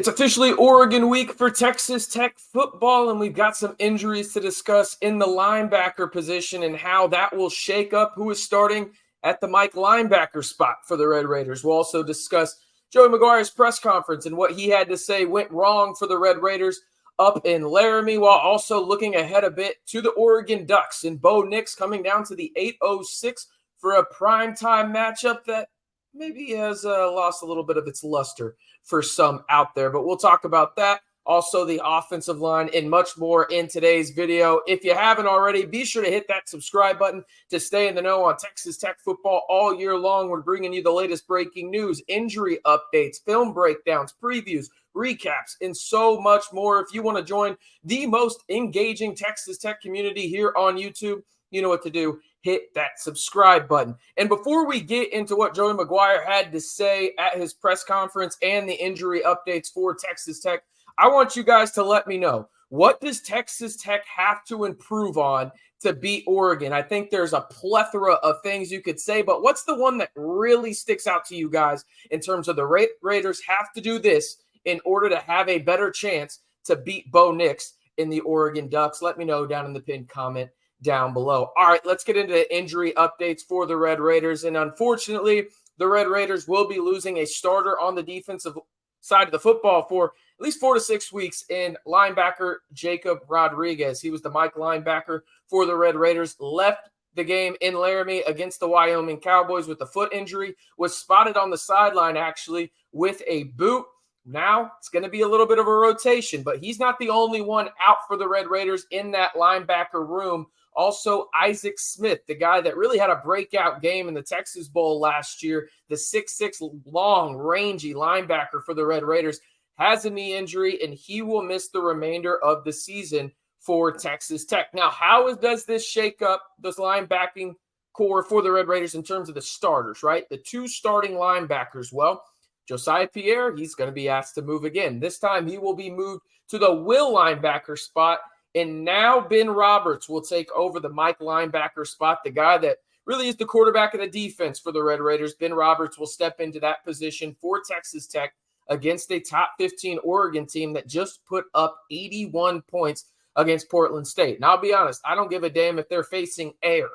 It's officially Oregon week for Texas Tech football, and we've got some injuries to discuss in the linebacker position and how that will shake up who is starting at the Mike linebacker spot for the Red Raiders. We'll also discuss Joey McGuire's press conference and what he had to say went wrong for the Red Raiders up in Laramie, while also looking ahead a bit to the Oregon Ducks and Bo Nix coming down to the 8:06 for a primetime matchup that maybe has lost a little bit of its luster for some out there. But we'll talk about that. Also, the offensive line and much more in today's video. If you haven't already, be sure to hit that subscribe button to stay in the know on Texas Tech football all year long. We're bringing you the latest breaking news, injury updates, film breakdowns, previews, recaps, and so much more. If you want to join the most engaging Texas Tech community here on YouTube, you know what to do. Hit that subscribe button. And before we get into what Joey McGuire had to say at his press conference and the injury updates for Texas Tech, I want you guys to let me know, what does Texas Tech have to improve on to beat Oregon? I think there's a plethora of things you could say, but what's the one that really sticks out to you guys in terms of the Raiders have to do this in order to have a better chance to beat Bo Nix in the Oregon Ducks? Let me know down in the pinned comment down below. All right, let's get into the injury updates for the Red Raiders. And unfortunately, the Red Raiders will be losing a starter on the defensive side of the football for at least 4 to 6 weeks in linebacker Jacob Rodriguez. He was the Mike linebacker for the Red Raiders, left the game in Laramie against the Wyoming Cowboys with a foot injury, was spotted on the sideline actually with a boot. Now it's going to be a little bit of a rotation, but he's not the only one out for the Red Raiders in that linebacker room. Also, Isaac Smith, the guy that really had a breakout game in the Texas Bowl last year, the 6'6", long, rangy linebacker for the Red Raiders, has a knee injury, and he will miss the remainder of the season for Texas Tech. Now, how does this shake up this linebacking core for the Red Raiders in terms of the starters, right? The two starting linebackers. Well, Josiah Pierre, he's going to be asked to move again. This time he will be moved to the will linebacker spot. And now Ben Roberts will take over the Mike linebacker spot, the guy that really is the quarterback of the defense for the Red Raiders. Ben Roberts will step into that position for Texas Tech against a top 15 Oregon team that just put up 81 points against Portland State. Now, I'll be honest, I don't give a damn if they're facing air.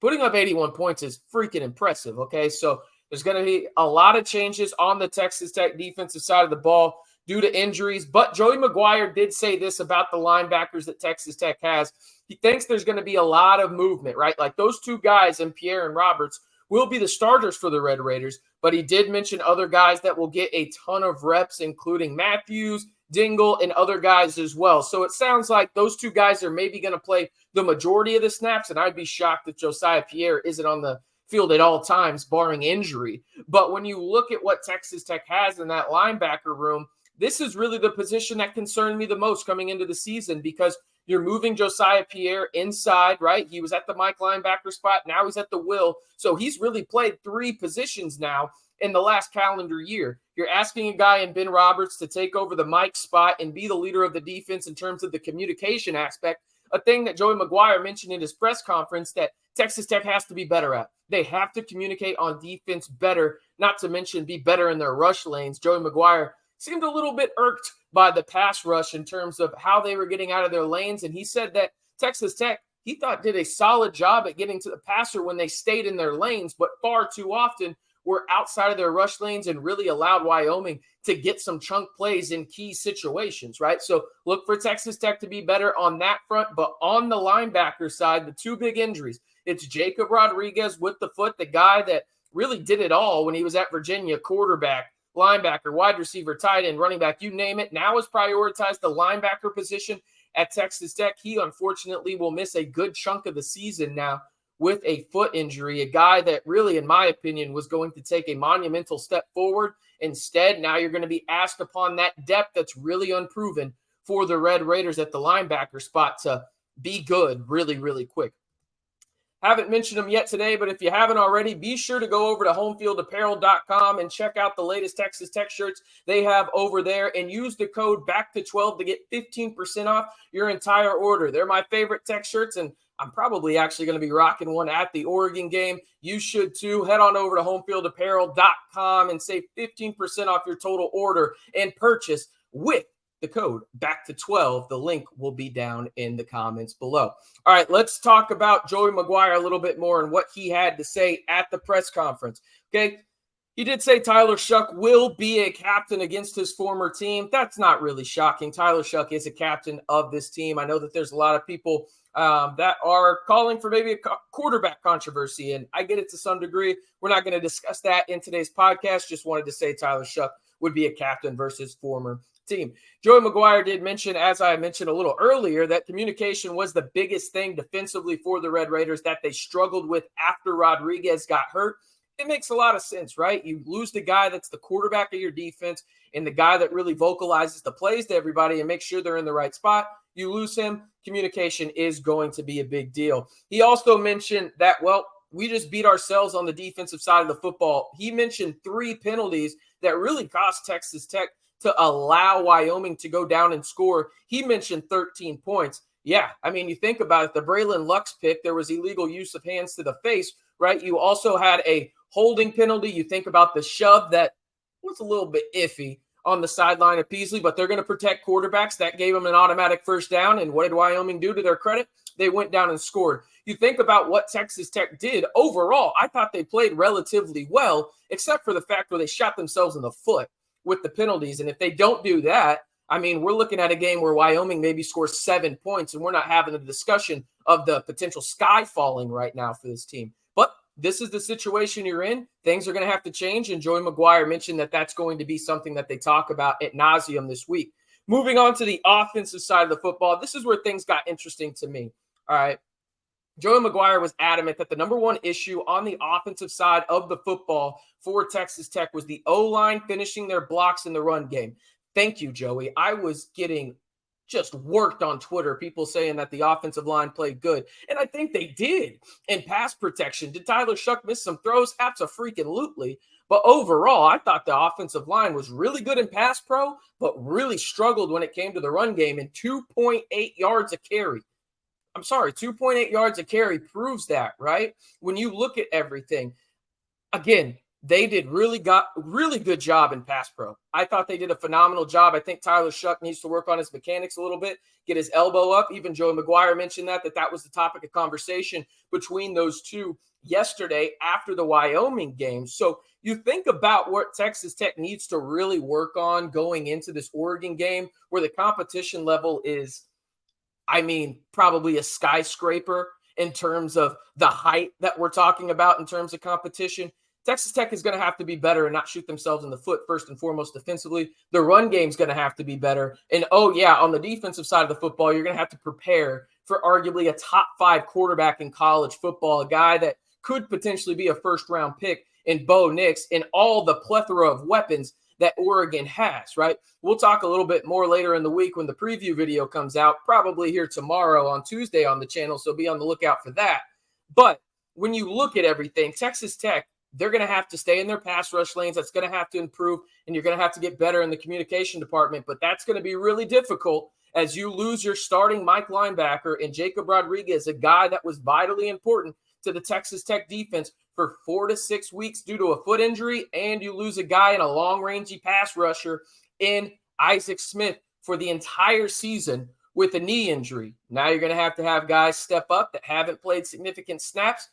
Putting up 81 points is freaking impressive, okay? So there's going to be a lot of changes on the Texas Tech defensive side of the ball due to injuries. But Joey McGuire did say this about the linebackers that Texas Tech has. He thinks there's going to be a lot of movement, right? Like those two guys, and Pierre and Roberts, will be the starters for the Red Raiders. But he did mention other guys that will get a ton of reps, including Matthews, Dingle, and other guys as well. So it sounds like those two guys are maybe going to play the majority of the snaps, and I'd be shocked if Josiah Pierre isn't on the field at all times, barring injury. But when you look at what Texas Tech has in that linebacker room, this is really the position that concerned me the most coming into the season, because you're moving Josiah Pierre inside, right? He was at the Mike linebacker spot. Now he's at the will. So he's really played 3 positions now in the last calendar year. You're asking a guy in Ben Roberts to take over the Mike spot and be the leader of the defense in terms of the communication aspect, a thing that Joey McGuire mentioned in his press conference that Texas Tech has to be better at. They have to communicate on defense better, not to mention be better in their rush lanes. Joey McGuire seemed a little bit irked by the pass rush in terms of how they were getting out of their lanes. And he said that Texas Tech, he thought, did a solid job at getting to the passer when they stayed in their lanes, but far too often were outside of their rush lanes and really allowed Wyoming to get some chunk plays in key situations, right? So look for Texas Tech to be better on that front. But on the linebacker side, the 2 big injuries, it's Jacob Rodriguez with the foot, the guy that really did it all when he was at Virginia, quarterback, linebacker, wide receiver, tight end, running back, you name it. Now has prioritized the linebacker position at Texas Tech. He unfortunately will miss a good chunk of the season now with a foot injury, a guy that really, in my opinion, was going to take a monumental step forward. Instead, now you're going to be asked upon that depth that's really unproven for the Red Raiders at the linebacker spot to be good really, really quick. Haven't mentioned them yet today, but if you haven't already, be sure to go over to homefieldapparel.com and check out the latest Texas Tech shirts they have over there, and use the code BACK212 to get 15% off your entire order. They're my favorite Tech shirts, and I'm probably actually going to be rocking one at the Oregon game. You should too. Head on over to homefieldapparel.com and save 15% off your total order and purchase with the code back to 12. The link will be down in the comments below. All right, let's talk about Joey McGuire a little bit more and what he had to say at the press conference. Okay. He did say Tyler Shough will be a captain against his former team. That's not really shocking. Tyler Shough is a captain of this team. I know that there's a lot of people that are calling for maybe a quarterback controversy, and I get it to some degree. We're not going to discuss that in today's podcast. Just wanted to say Tyler Shough would be a captain versus former team. Joey McGuire did mention, as I mentioned a little earlier, that communication was the biggest thing defensively for the Red Raiders that they struggled with after Rodriguez got hurt. It makes a lot of sense, right? You lose the guy that's the quarterback of your defense and the guy that really vocalizes the plays to everybody and makes sure they're in the right spot. You lose him, communication is going to be a big deal. He also mentioned that, well, we just beat ourselves on the defensive side of the football. He mentioned 3 penalties that really cost Texas Tech to allow Wyoming to go down and score. He mentioned 13 points. Yeah, I mean, you think about it, the Braylon Lux pick, there was illegal use of hands to the face, right? You also had a holding penalty. You think about the shove that was a little bit iffy on the sideline of Peasley, but they're going to protect quarterbacks. That gave them an automatic first down. And what did Wyoming do to their credit? They went down and scored. You think about what Texas Tech did overall. I thought they played relatively well, except for the fact where they shot themselves in the foot with the penalties. And if they don't do that, I mean, we're looking at a game where Wyoming maybe scores 7 points, and we're not having a discussion of the potential sky falling right now for this team. But this is the situation you're in. Things are going to have to change. And Joey McGuire mentioned that that's going to be something that they talk about ad nauseum this week. Moving on to the offensive side of the football, this is where things got interesting to me. All right. Joey McGuire was adamant that the number one issue on the offensive side of the football for Texas Tech was the O-line finishing their blocks in the run game. Thank you, Joey. I was getting just worked on Twitter, people saying that the offensive line played good. And I think they did in pass protection. Did Tyler Shough miss some throws? Abso-freaking-lutely. But overall, I thought the offensive line was really good in pass pro, but really struggled when it came to the run game, and 2.8 yards a carry. I'm sorry, 2.8 yards a carry proves that, right? When you look at everything, again, they did really good job in pass pro. I thought they did a phenomenal job. I think Tyler Shough needs to work on his mechanics a little bit, get his elbow up. Even Joey McGuire mentioned that was the topic of conversation between those two yesterday after the Wyoming game. So you think about what Texas Tech needs to really work on going into this Oregon game, where the competition level is, I mean, probably a skyscraper in terms of the height that we're talking about in terms of competition. Texas Tech is going to have to be better and not shoot themselves in the foot first and foremost defensively. The run game is going to have to be better. And, oh, yeah, on the defensive side of the football, you're going to have to prepare for arguably a top 5 quarterback in college football, a guy that could potentially be a first-round pick in Bo Nix, and all the plethora of weapons that Oregon has, right? We'll talk a little bit more later in the week when the preview video comes out, probably here tomorrow on Tuesday on the channel, so be on the lookout for that. But when you look at everything, Texas Tech, they're going to have to stay in their pass rush lanes. That's going to have to improve, and you're going to have to get better in the communication department. But that's going to be really difficult as you lose your starting Mike linebacker and Jacob Rodriguez, a guy that was vitally important to the Texas Tech defense for 4 to 6 weeks due to a foot injury, and you lose a guy in a long-rangey pass rusher in Isaac Smith for the entire season with a knee injury. Now you're going to have guys step up that haven't played significant snaps,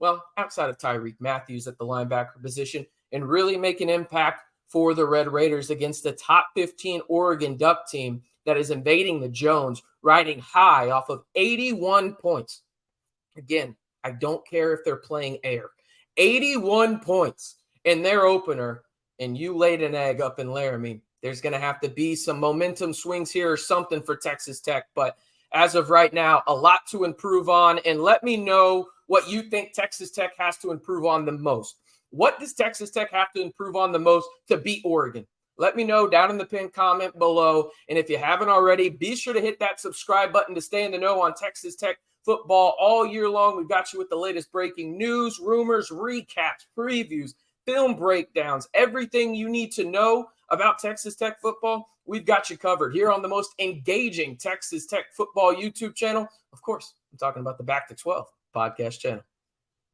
well, outside of Tyreek Matthews at the linebacker position, and really make an impact for the Red Raiders against the top 15 Oregon Duck team that is invading the Jones, riding high off of 81 points. Again, I don't care if they're playing air. 81 points in their opener, and you laid an egg up in Laramie. There's going to have to be some momentum swings here or something for Texas Tech. But as of right now, a lot to improve on. And let me know what you think Texas Tech has to improve on the most. What does Texas Tech have to improve on the most to beat Oregon? Let me know down in the pinned comment below. And if you haven't already, be sure to hit that subscribe button to stay in the know on Texas Tech football all year long. We've got you with the latest breaking news, rumors, recaps, previews, film breakdowns, everything you need to know about Texas Tech football. We've got you covered here on the most engaging Texas Tech football YouTube channel. Of course, I'm talking about the Back to 12 podcast channel.